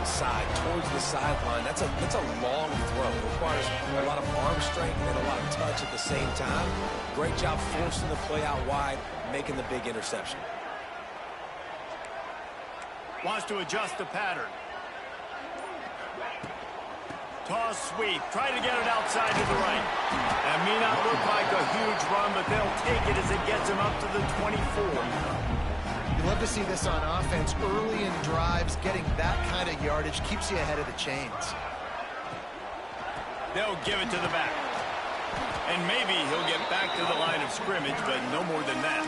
outside towards the sideline. That's a long throw. It requires a lot of arm strength and a lot of touch at the same time. Great job forcing the play out wide, making the big interception. Wants to adjust the pattern. Toss sweep. Try to get it outside to the right. That may not look like a huge run, but they'll take it as it gets them up to the 24. You love to see this on offense. Early in drives, getting that kind of yardage keeps you ahead of the chains. They'll give it to the back. And maybe he'll get back to the line of scrimmage, but no more than that.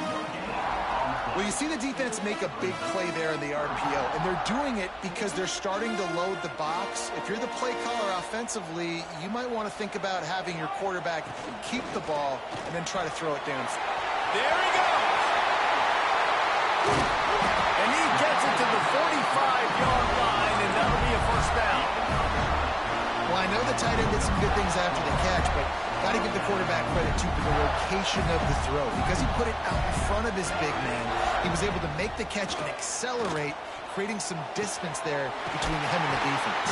Well, you see the defense make a big play there in the RPO, and they're doing it because they're starting to load the box. If you're the play caller offensively, you might want to think about having your quarterback keep the ball and then try to throw it down. There he goes! And he gets it to the 45-yard line, and that'll be a first down. Well, I know the tight end did some good things after the catch, but got to give the quarterback credit, too, for the location of the throw. Because he put it out in front of his big man, he was able to make the catch and accelerate, creating some distance there between him and the defense.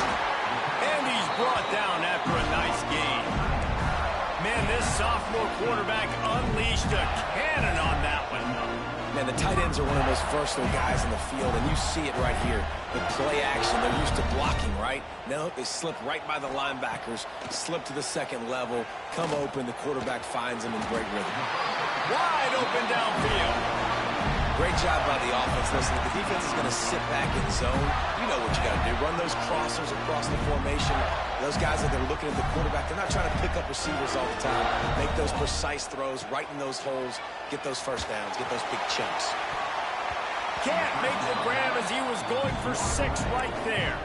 And he's brought down after a nice gain. Man, this sophomore quarterback unleashed a cannon on that one. Man, the tight ends are one of the most versatile guys in the field, and you see it right here. The play action, they're used to blocking, right? Now they slip right by the linebackers, slip to the second level, come open, the quarterback finds them in great rhythm. Wide open downfield. Great job by the offense. Listen, if the defense is going to sit back in zone, you know what you got to do. Run those crossers across the formation. Those guys that are looking at the quarterback, they're not trying to pick up receivers all the time. Make those precise throws, right in those holes, get those first downs, get those big chunks. Can't make the grab as he was going for 6 right there.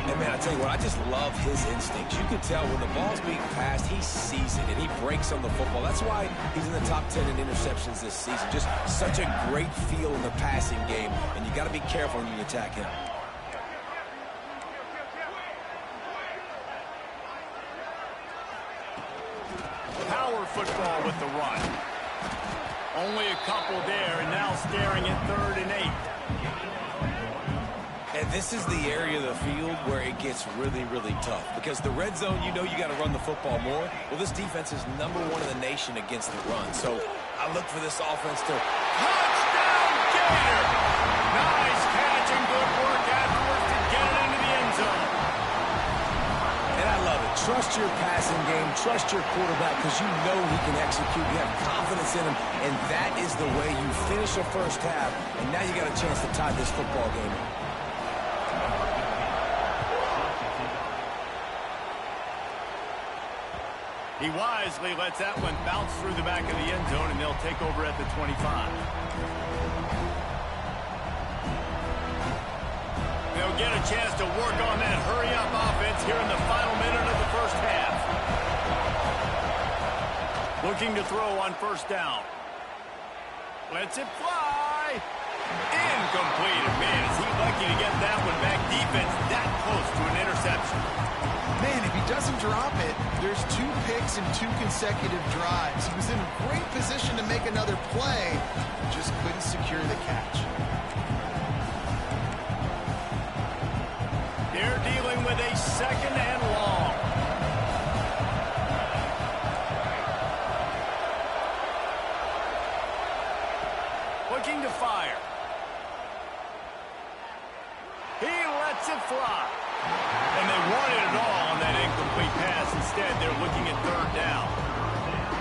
And man, I tell you what, I just love his instincts. You can tell when the ball's being passed, he sees it and he breaks on the football. That's why he's in the top 10 in interceptions this season. Just such a great feel in the passing game, and you got to be careful when you attack him. Power football with the run. Only a couple there, and now staring at 3rd and 8. And this is the area of the field where it gets really, really tough. Because the red zone, you know you got to run the football more. Well, this defense is #1 in the nation against the run. So I look for this offense to... Touchdown, Gator! Nice catch and good work afterwards to get it into the end zone. And I love it. Trust your passing game. Trust your quarterback because you know he can execute. You have confidence in him. And that is the way you finish the first half. And now you got a chance to tie this football game. He wisely lets that one bounce through the back of the end zone, and they'll take over at the 25. They'll get a chance to work on that hurry-up offense here in the final minute of the first half. Looking to throw on first down. Lets it fly. Incomplete. Man, is he lucky to get that one back. Defense that close to an interception. Man, if he doesn't drop it, there's 2 picks in 2 consecutive drives. He was in a great position to make another play, just couldn't secure the catch. They're dealing with a 2nd and long. Looking to fire. He lets it fly. And they wanted it all on that incomplete pass. Instead, they're looking at 3rd down.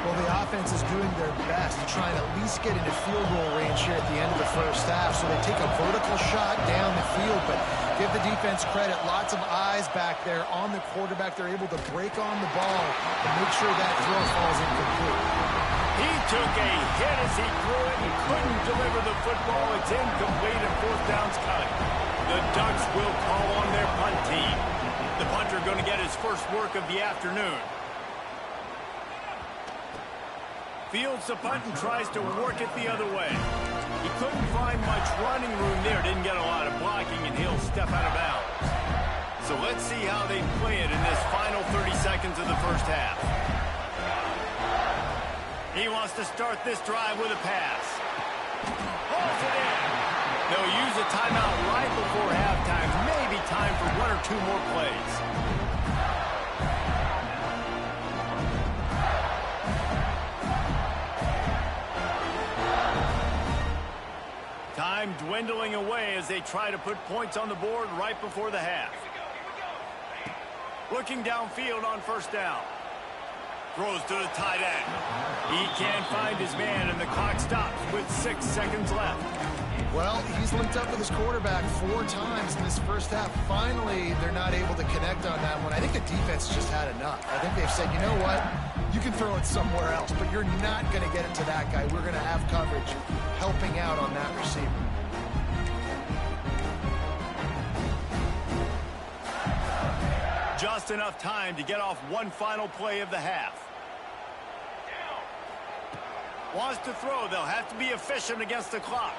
Well, the offense is doing their best to try and at least get into field goal range here at the end of the first half. So they take a vertical shot down the field, but give the defense credit. Lots of eyes back there on the quarterback. They're able to break on the ball and make sure that throw falls incomplete. He took a hit as he threw it and couldn't deliver the football. It's incomplete and 4th down's cut. The Ducks will call on their punt team. The punter going to get his first work of the afternoon. Fields the punt and tries to work it the other way. He couldn't find much running room there. Didn't get a lot of blocking, and he'll step out of bounds. So let's see how they play it in this final 30 seconds of the first half. He wants to start this drive with a pass. Pulls it in. They'll use a timeout right before halftime. Maybe time for 1 or 2 more plays. Time dwindling away as they try to put points on the board right before the half. Looking downfield on first down. Throws to the tight end. He can't find his man, and the clock stops with 6 seconds left. Well, he's linked up with his quarterback 4 times in this first half. Finally, they're not able to connect on that one. I think the defense just had enough. I think they've said, you know what? You can throw it somewhere else, but you're not going to get it to that guy. We're going to have coverage helping out on that receiver. Just enough time to get off one final play of the half. Wants to throw. They'll have to be efficient against the clock.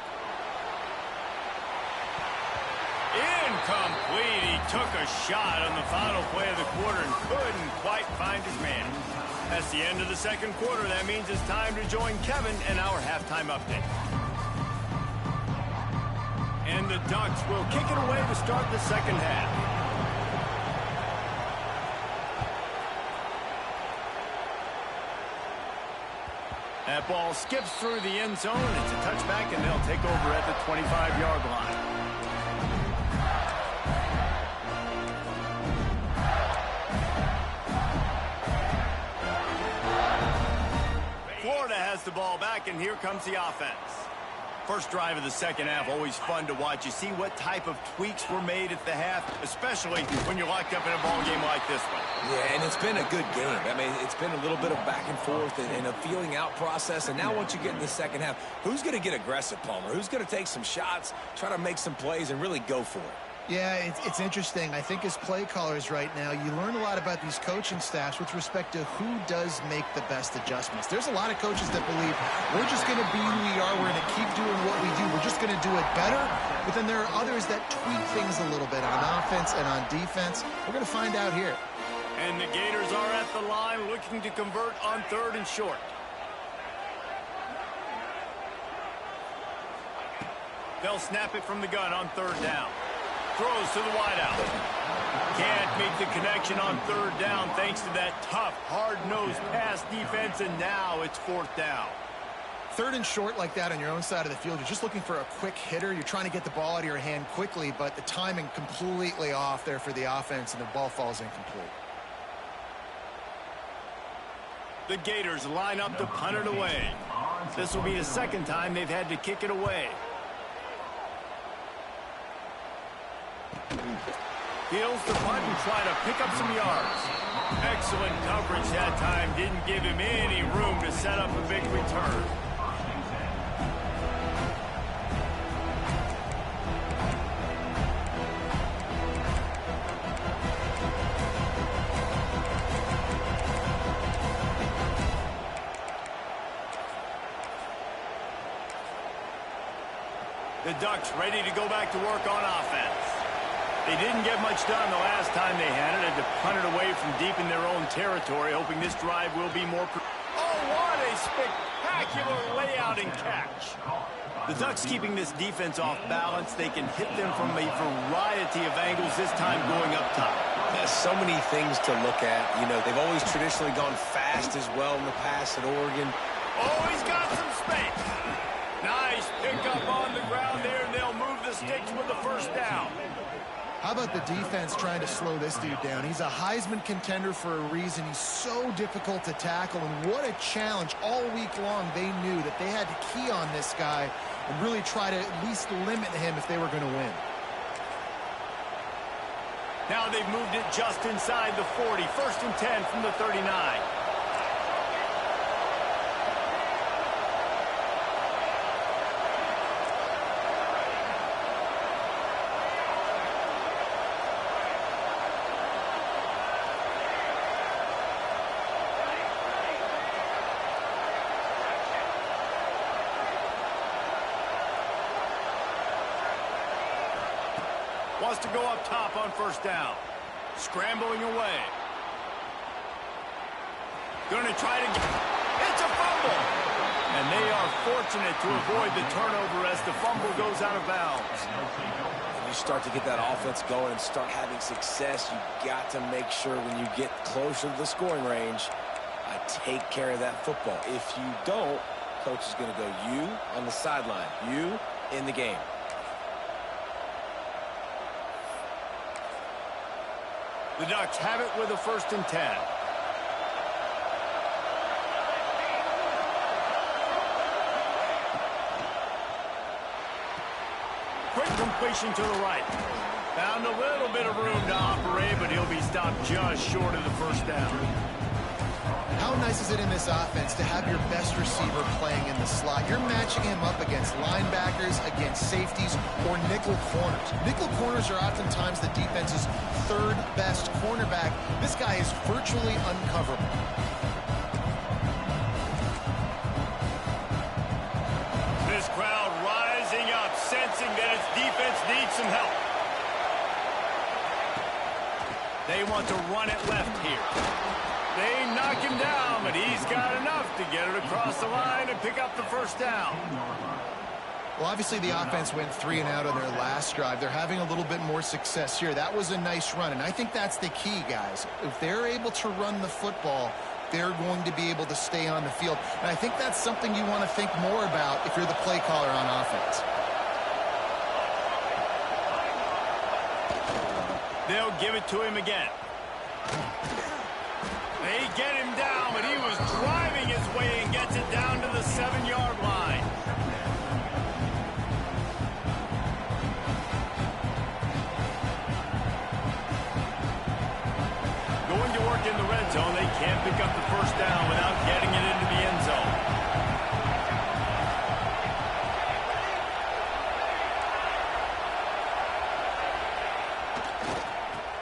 Incomplete. He took a shot on the final play of the quarter and couldn't quite find his man. That's the end of the second quarter. That means it's time to join Kevin in our halftime update. And the Ducks will kick it away to start the second half. That ball skips through the end zone. It's a touchback, and they'll take over at the 25-yard line. Florida has the ball back, and here comes the offense. First drive of the second half, always fun to watch. You see what type of tweaks were made at the half, especially when you're locked up in a ball game like this one. Yeah, and it's been a good game. I mean, it's been a little bit of back and forth and a feeling out process. And now once you get in the second half, who's going to get aggressive, Palmer? Who's going to take some shots, try to make some plays, and really go for it? Yeah, it's interesting. I think as play callers right now, you learn a lot about these coaching staffs with respect to who does make the best adjustments. There's a lot of coaches that believe we're just going to be who we are. We're going to keep doing what we do. We're just going to do it better. But then there are others that tweak things a little bit on offense and on defense. We're going to find out here. And the Gators are at the line looking to convert on 3rd and short. They'll snap it from the gun on 3rd down. Throws to the wideout. Can't make the connection on 3rd down thanks to that tough, hard-nosed pass defense, and now it's 4th down. 3rd and short like that on your own side of the field, you're just looking for a quick hitter. You're trying to get the ball out of your hand quickly, but the timing completely off there for the offense, and the ball falls incomplete. The Gators line up to punt it away. This will be the second time they've had to kick it away. Heels the punt and try to pick up some yards. Excellent coverage that time. Didn't give him any room to set up a big return. The Ducks ready to go back to work on offense. They didn't get much done the last time they had it. Had to punt it away from deep in their own territory, hoping this drive will be more... Oh, what a spectacular layout and catch. The Ducks keeping this defense off balance. They can hit them from a variety of angles, this time going up top. There's so many things to look at. You know, they've always traditionally gone fast as well in the past at Oregon. Oh, he's got some space. Nice pickup on the ground there, and they'll move the sticks with the first down. How about the defense trying to slow this dude down? He's a Heisman contender for a reason. He's so difficult to tackle, and what a challenge. All week long, they knew that they had to key on this guy and really try to at least limit him if they were going to win. Now they've moved it just inside the 40. 1st and 10 from the 39. Wants to go up top on first down. Scrambling away. Going to try to get... It's a fumble! And they are fortunate to avoid the turnover as the fumble goes out of bounds. you start to get that offense going and start having success, you got to make sure when you get closer to the scoring range, I take care of that football. If you don't, coach is going to go you on the sideline, you in the game. The Ducks have it with a 1st and 10. Quick completion to the right. Found a little bit of room to operate, but he'll be stopped just short of the 1st down. How nice is it in this offense to have your best receiver playing in the slot? You're matching him up against linebackers, against safeties, or nickel corners. Nickel corners are oftentimes the defense's 3rd best cornerback. This guy is virtually uncoverable. This crowd rising up, sensing that its defense needs some help. They want to run it left here. They knock him down, but he's got enough to get it across the line and pick up the 1st down. Well, obviously the offense went 3 and out on their last drive. They're having a little bit more success here. That was a nice run, and I think that's the key, guys. If they're able to run the football, they're going to be able to stay on the field. And I think that's something you want to think more about if you're the play caller on offense. They'll give it to him again. They get him down, but he was driving his way and gets it down to the 7-yard line. Going to work in the red zone. They can't pick up the 1st down without getting it into the end zone.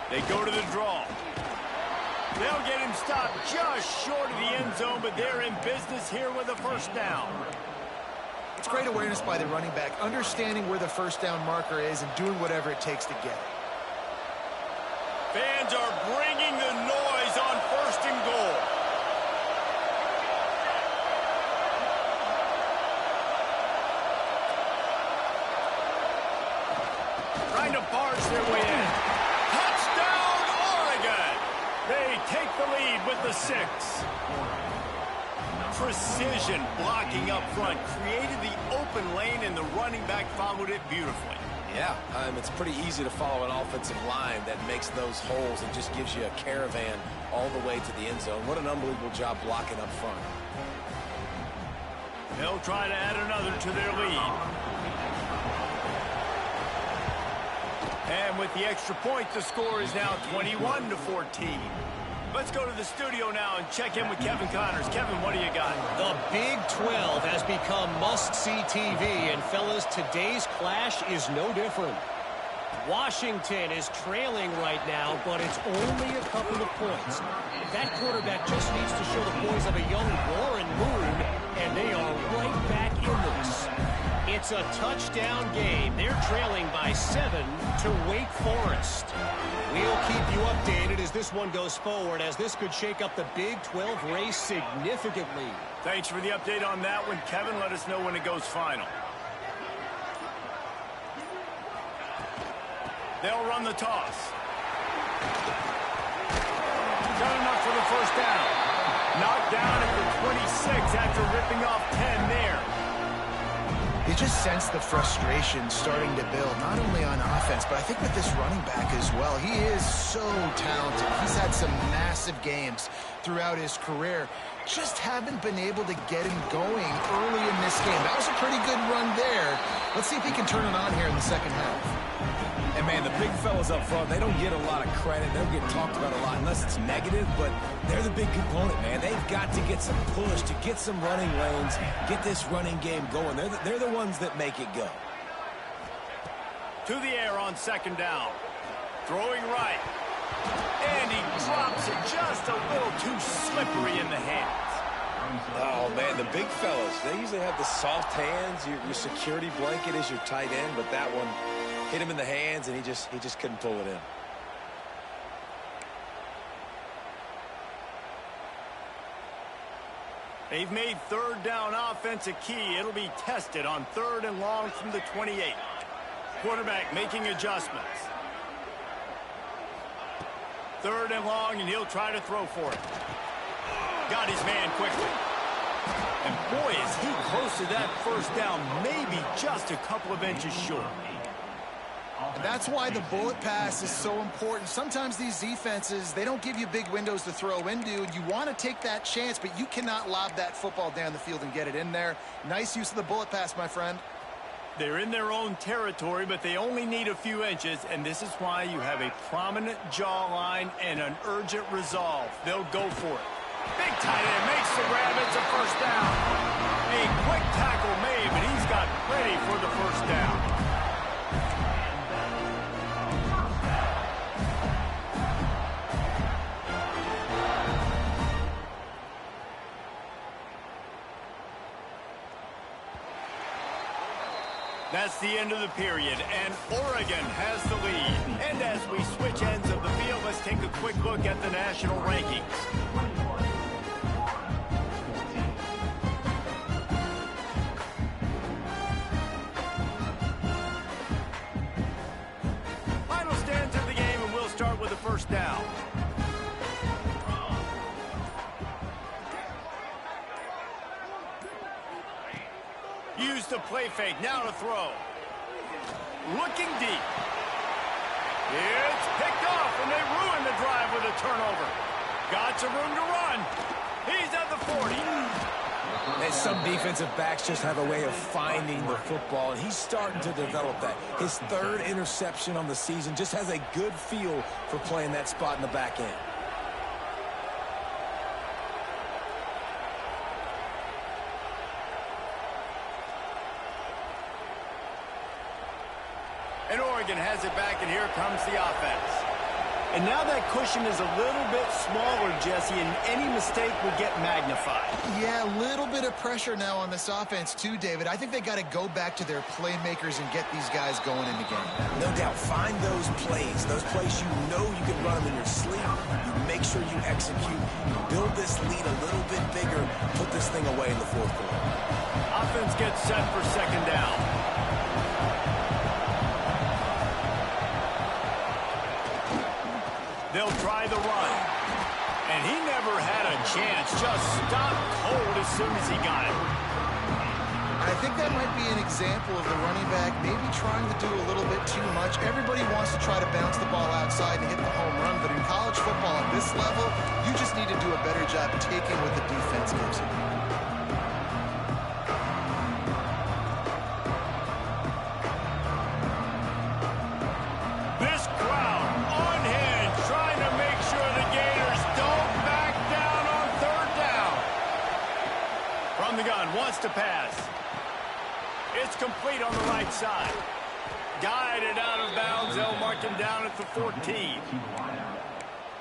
They go to the draw. They'll get him stopped just short of the end zone, but they're in business here with a 1st down. It's great awareness by the running back, understanding where the 1st down marker is and doing whatever it takes to get it. Fans are bringing the noise on 1st and goal. Trying to barge their way in. Touchdown, Oregon! They take the lead with the 6. Precision blocking up front created the open lane, and the running back followed it beautifully. Yeah, it's pretty easy to follow an offensive line that makes those holes and just gives you a caravan all the way to the end zone. What an unbelievable job blocking up front. They'll try to add another to their lead. And with the extra point, the score is now 21-14. Let's go to the studio now and check in with Kevin Connors. Kevin, what do you got? The Big 12 has become must-see TV, and fellas, today's clash is no different. Washington is trailing right now, but it's only a couple of points. That quarterback just needs to show the boys of a young Warren Moon, and they are right back in this. It's a touchdown game. They're trailing by 7 to Wake Forest. We'll keep you updated as this one goes forward, as this could shake up the Big 12 race significantly. Thanks for the update on that one, Kevin. Let us know when it goes final. They'll run the toss. Done enough for the 1st down. Knocked down at the 26 after ripping off 10 there. You just sense the frustration starting to build, not only on offense, but I think with this running back as well. He is so talented. He's had some massive games throughout his career. Just haven't been able to get him going early in this game. That was a pretty good run there. Let's see if he can turn it on here in the second half. And, man, the big fellas up front, they don't get a lot of credit. They don't get talked about a lot unless it's negative, but they're the big component, man. They've got to get some push, to get some running lanes, get this running game going. They're the ones that make it go. To the air on 2nd down. Throwing right. And he drops it just a little too slippery in the hands. Oh, man, the big fellas, they usually have the soft hands. Your security blanket is your tight end, but that one hit him in the hands, and he just couldn't pull it in. They've made 3rd down offense a key. It'll be tested on 3rd and long from the 28. Quarterback making adjustments. 3rd and long, and he'll try to throw for it. Got his man quickly. And boy, is he close to that first down, maybe just a couple of inches short. And that's why the bullet pass is so important. Sometimes these defenses, they don't give you big windows to throw into. You want to take that chance, but you cannot lob that football down the field and get it in there. Nice use of the bullet pass, my friend. They're in their own territory, but they only need a few inches, and this is why you have a prominent jawline and an urgent resolve. They'll go for it. Big tight end makes the grab. It's a first down. A quick tackle made, but he's got ready for the first down. That's the end of the period, and Oregon has the lead. And as we switch ends of the field, let's take a quick look at the national rankings. Final stands of the game, and we'll start with the first down. Use the play fake, now to throw. Looking deep. It's picked off, and they ruin the drive with a turnover. Got some room to run. He's at the 40. And some defensive backs just have a way of finding the football, and he's starting to develop that. His 3rd interception on the season, just has a good feel for playing that spot in the back end. And Oregon has it back, and here comes the offense. And now that cushion is a little bit smaller, Jesse, and any mistake will get magnified. Yeah, a little bit of pressure now on this offense too, David. I think they got to go back to their playmakers and get these guys going in the game. No doubt. Find those plays you know you can run them in your sleep. You make sure you execute. You build this lead a little bit bigger. Put this thing away in the 4th quarter. Offense gets set for 2nd down. They'll try the run. And he never had a chance. Just stopped cold as soon as he got it. I think that might be an example of the running back maybe trying to do a little bit too much. Everybody wants to try to bounce the ball outside and hit the home run, but in college football at this level, you just need to do a better job taking what the defense gives you. Wants to pass. It's complete on the right side. Guided out of bounds. They'll mark him down at the 14.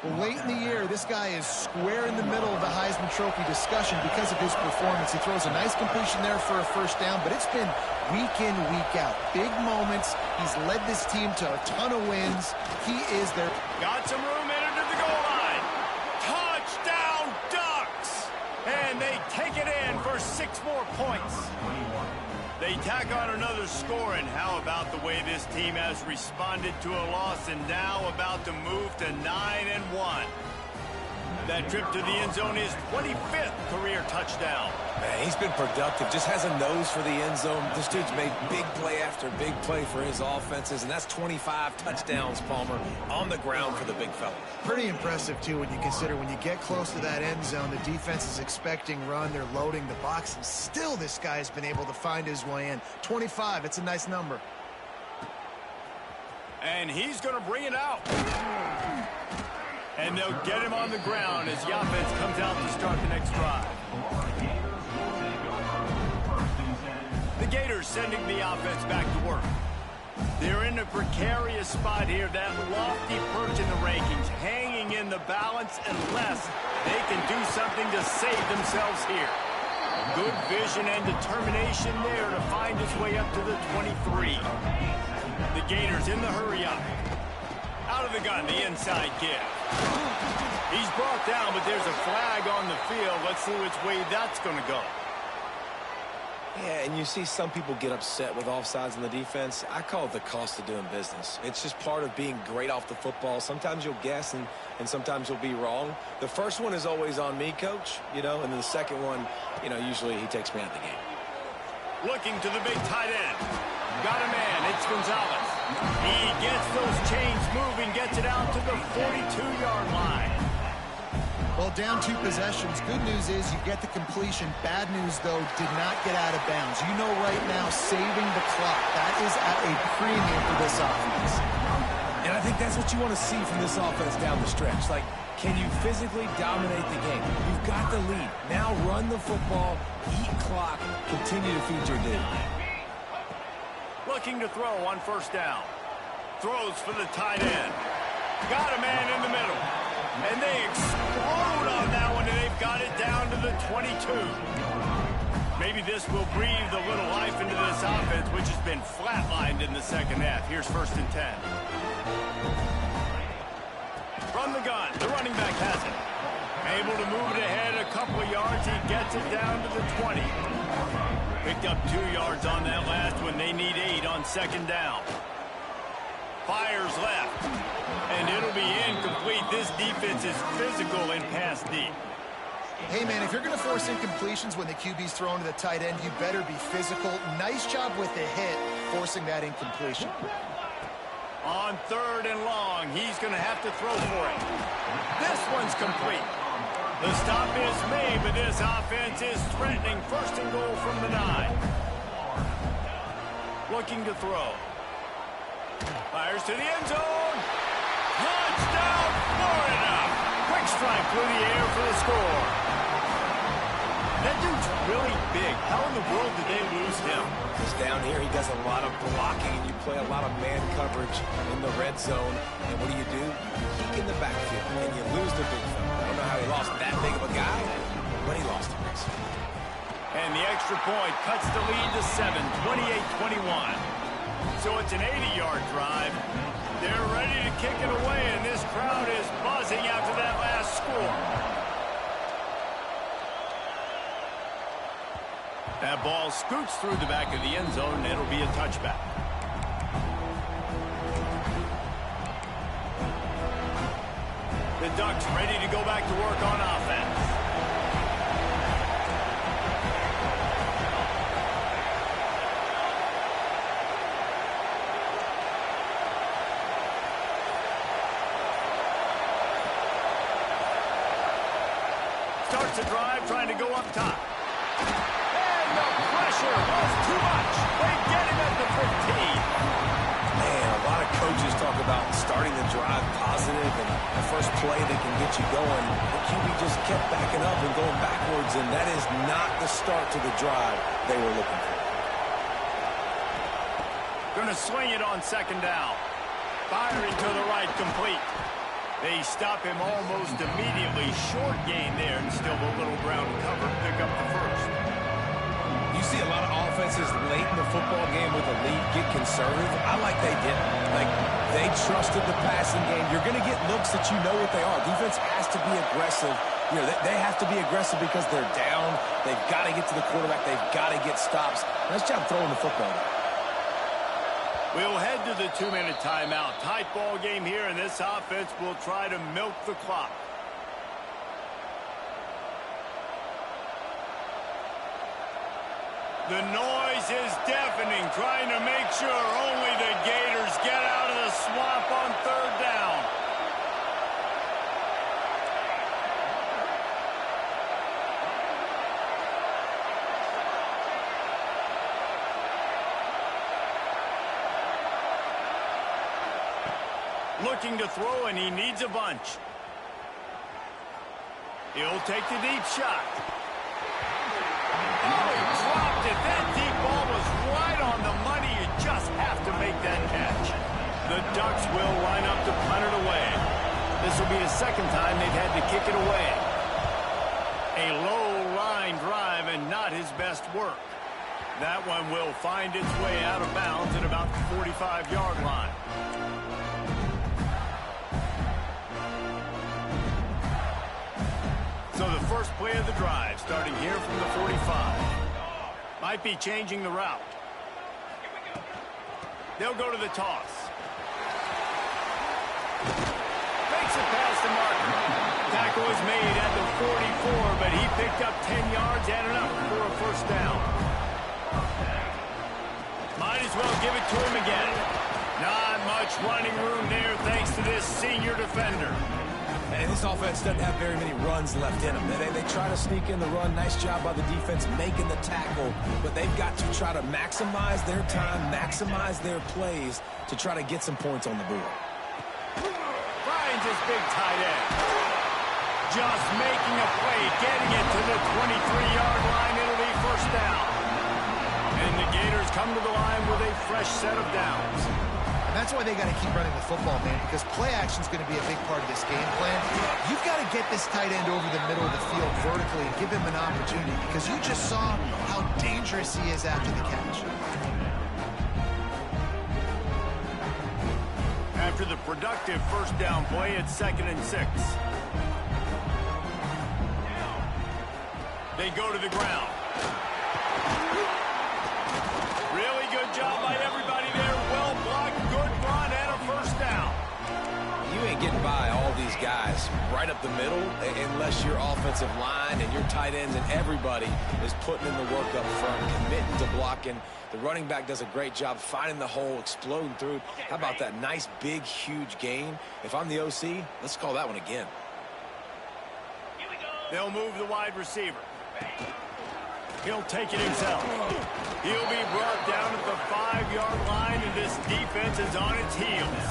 Well, late in the year, this guy is square in the middle of the Heisman Trophy discussion because of his performance. He throws a nice completion there for a first down, but it's been week in, week out. Big moments. He's led this team to a ton of wins. He is their... Got some room in it to the goal line. Touchdown, Ducks! And they take it in for 6 more points. They tack on another score, and how about the way this team has responded to a loss and now about to move to 9-1. That trip to the end zone is 25th career touchdown. Man, he's been productive. Just has a nose for the end zone. This dude's made big play after big play for his offenses, and that's 25 touchdowns, Palmer, on the ground for the big fella. Pretty impressive, too, when you consider when you get close to that end zone, the defense is expecting run. They're loading the box, and still this guy has been able to find his way in. 25, it's a nice number. And he's going to bring it out. And they'll get him on the ground as the offense comes out to start the next drive. The Gators sending the offense back to work. They're in a precarious spot here, that lofty perch in the rankings, hanging in the balance unless they can do something to save themselves here. Good vision and determination there to find his way up to the 23. The Gators in the hurry up. Out of the gun, the inside give. He's brought down, but there's a flag on the field. Let's see which way that's going to go. Yeah, and you see some people get upset with offsides in the defense. I call it the cost of doing business. It's just part of being great off the football. Sometimes you'll guess and sometimes you'll be wrong. The first one is always on me, Coach, and then the second one, usually he takes me out of the game. Looking to the big tight end. Got a man. It's Gonzalez. He gets those chains moving, gets it out to the 42-yard line. Well, down 2 possessions. Good news is you get the completion. Bad news, though, did not get out of bounds. You know right now, saving the clock. That is at a premium for this offense. And I think that's what you want to see from this offense down the stretch. Like, can you physically dominate the game? You've got the lead. Now run the football, eat clock, continue to feed your dude. Looking to throw on first down. Throws for the tight end. Got a man in the middle. And they explode on that one, and they've got it down to the 22. Maybe this will breathe a little life into this offense, which has been flatlined in the second half. Here's 1st and 10. From the gun, the running back has it. Able to move it ahead a couple of yards. He gets it down to the 20. Picked up 2 yards on that last one. They need 8 on second down. Fires left, and it'll be incomplete. This defense is physical and pass deep. Hey, man, if you're going to force incompletions when the QB's thrown to the tight end, you better be physical. Nice job with the hit, forcing that incompletion. On 3rd and long, he's going to have to throw for it. This one's complete. The stop is made, but this offense is threatening. 1st and goal from the 9. Looking to throw. Fires to the end zone. Touchdown, Florida. Quick strike through the air for the score. That dude's really big. How in the world did they lose him? Because down here he does a lot of blocking, and you play a lot of man coverage in the red zone. And what do? You peek in the backfield, and you lose the big fella. I don't know how he lost that big of a guy, but he lost him. And the extra point cuts the lead to 7, 28-21. So it's an 80-yard drive. They're ready to kick it away, and this crowd is buzzing after that last score. That ball scoots through the back of the end zone, and it'll be a touchback. The Ducks ready to go back to work on offense. Starts a drive, trying to go up top. And the pressure was too much. They get him at the 15. Man, a lot of coaches talk about starting the drive positive and the first play that can get you going. The QB just kept backing up and going backwards, and that is not the start to the drive they were looking for. Going to swing it on second down. Firing to the right, complete. They stop him almost immediately. Short gain there, and still a little ground cover. Pick up the first. You see a lot of offenses late in the football game with a lead get conservative. I like they didn't. Like, they trusted the passing game. You're going to get looks that you know what they are. Defense has to be aggressive. They have to be aggressive because they're down. They've got to get to the quarterback. They've got to get stops. Nice job throwing the football. We'll head to the 2-minute timeout. Tight ball game here, and this offense will try to milk the clock. The noise is deafening, trying to make sure only the Gators get out of the swamp on 3rd down. Looking to throw, and he needs a bunch. He'll take the deep shot. Oh, he dropped it. That deep ball was right on the money. You just have to make that catch. The Ducks will line up to punt it away. This will be the second time they've had to kick it away. A low-line drive and not his best work. That one will find its way out of bounds at about the 45-yard line. So the first play of the drive, starting here from the 45. Might be changing the route. They'll go to the toss. Fakes it past the marker. Tackle was made at the 44, but he picked up 10 yards and enough for a first down. Might as well give it to him again. Not much running room there thanks to this senior defender. And this offense doesn't have very many runs left in them. They try to sneak in the run. Nice job by the defense making the tackle. But they've got to try to maximize their time, maximize their plays to try to get some points on the board. Finds his big tight end. Just making a play, getting it to the 23-yard line. It'll be first down. And the Gators come to the line with a fresh set of downs. And that's why they got to keep running the football, man, because play action is going to be a big part of this game plan. You've got to get this tight end over the middle of the field vertically and give him an opportunity, because you just saw how dangerous he is after the catch. After the productive first down play, it's 2nd and 6. They go to the ground. Really good job by everybody there. Well blocked, good run, and a first down. You ain't getting by all these guys right up the middle unless your offensive line and your tight ends and everybody is putting in the work up front, committing to blocking. The running back does a great job finding the hole, exploding through. How about that nice, big, huge gain? If I'm the OC, let's call that one again. They'll move the wide receiver. He'll take it himself. He'll be brought down at the 5-yard line, and this defense is on its heels.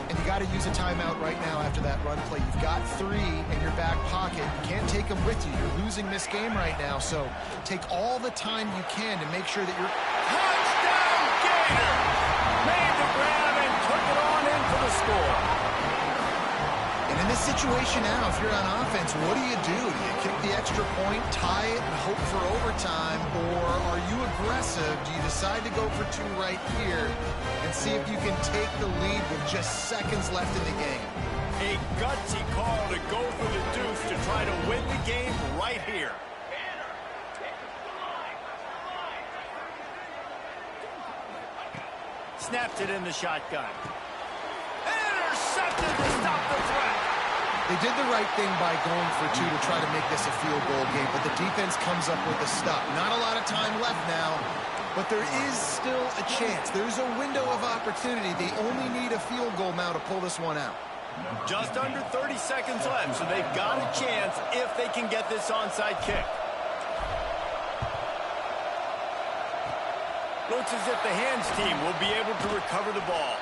And you got to use a timeout right now after that run play. You've got 3 in your back pocket. You can't take them with you. You're losing this game right now, so take all the time you can to make sure that you're... Touchdown, Gator! Made the grab and took it on in for the score. And in this situation now, if you're on offense, what do? Do you kick the extra point, tie it, and hope for overtime, or are you aggressive? Do you decide to go for 2 right here and see if you can take the lead with just seconds left in the game? A gutsy call to go for the deuce to try to win the game right here. Snaps it in the shotgun. Intercepted to stop the threat. They did the right thing by going for 2 to try to make this a field goal game, but the defense comes up with a stop. Not a lot of time left now, but there is still a chance. There's a window of opportunity. They only need a field goal now to pull this one out. Just under 30 seconds left, so they've got a chance if they can get this onside kick. Looks as if the hands team will be able to recover the ball.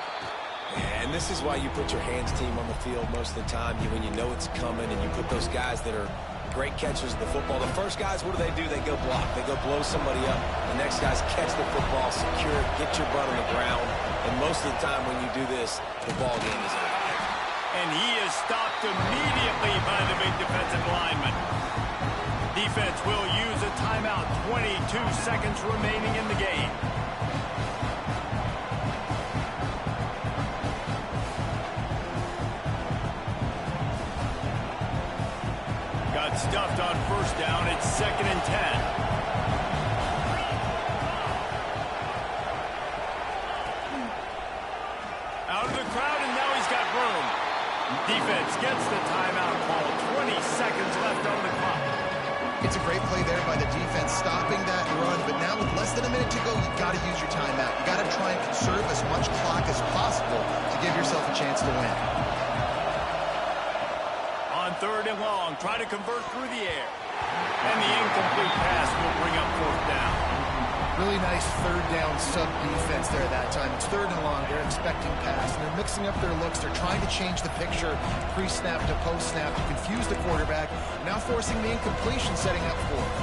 And this is why you put your hands team on the field most of the time, when you know it's coming, and you put those guys that are great catchers of the football. The first guys, what do? They go block. They go blow somebody up. The next guys catch the football, secure it, get your butt on the ground. And most of the time when you do this, the ball game is over. And he is stopped immediately by the big defensive lineman. Defense will use a timeout. 22 seconds remaining in the game. Got stuffed on first down. It's 2nd and 10. Out of the crowd, and now he's got room. Defense gets the timeout call. 20 seconds left on the clock. It's a great play there by the defense, stopping that run, but now with less than a minute to go, you've got to use your timeout. You've got to try and conserve as much clock as possible to give yourself a chance to win. On 3rd and long, try to convert through the air. And the incomplete pass will bring up 4th down. Really nice 3rd down sub-defense there that time. It's 3rd and long. They're expecting pass, and they're mixing up their looks. They're trying to change the picture pre-snap to post-snap to confuse the quarterback, now forcing the incompletion, setting up 4th.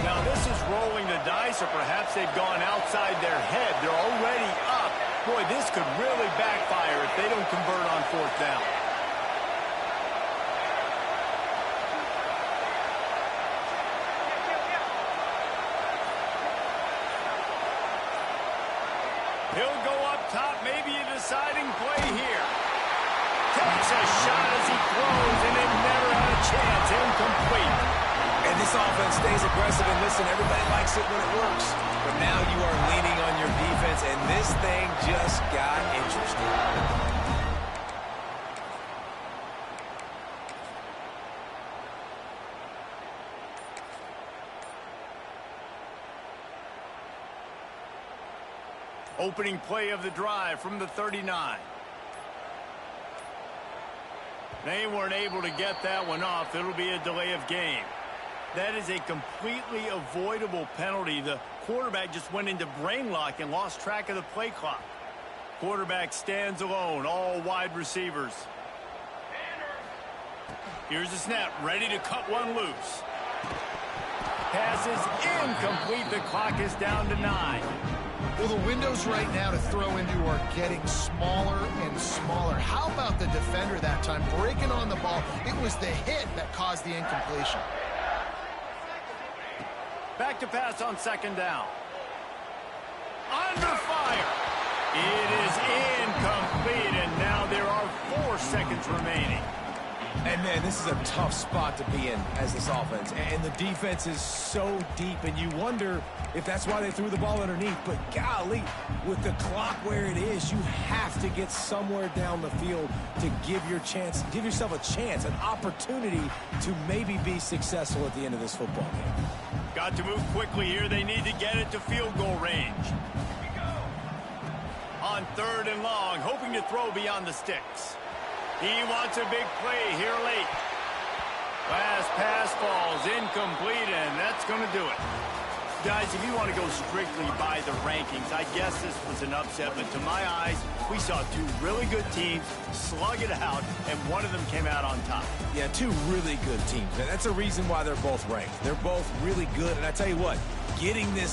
Now this is rolling the dice, or perhaps they've gone outside their head. They're already up. Boy, this could really backfire if they don't convert on 4th down. He'll go up top, maybe a deciding play here. Takes a shot as he throws, and it never had a chance. Incomplete. And this offense stays aggressive, and listen, everybody likes it when it works. But now you are leaning on your defense, and this thing just got interesting. Opening play of the drive from the 39. They weren't able to get that one off. It'll be a delay of game. That is a completely avoidable penalty. The quarterback just went into brain lock and lost track of the play clock. Quarterback stands alone, all wide receivers. Here's the snap, ready to cut one loose. Pass is incomplete. The clock is down to 9. Well, the windows right now to throw into are getting smaller and smaller. How about the defender that time breaking on the ball? It was the hit that caused the incompletion. Back to pass on second down. Under fire. It is incomplete, and now there are 4 seconds remaining. And, man, this is a tough spot to be in as this offense. And the defense is so deep, and you wonder if that's why they threw the ball underneath. But, golly, with the clock where it is, you have to get somewhere down the field to give yourself a chance, an opportunity to maybe be successful at the end of this football game. Got to move quickly here. They need to get it to field goal range. On 3rd and long, hoping to throw beyond the sticks. He wants a big play here late. Last pass falls incomplete, and that's going to do it. Guys, if you want to go strictly by the rankings, I guess this was an upset, but to my eyes, we saw 2 really good teams slug it out, and one of them came out on top. Yeah, 2 really good teams. That's a reason why they're both ranked. They're both really good, and I tell you what, getting this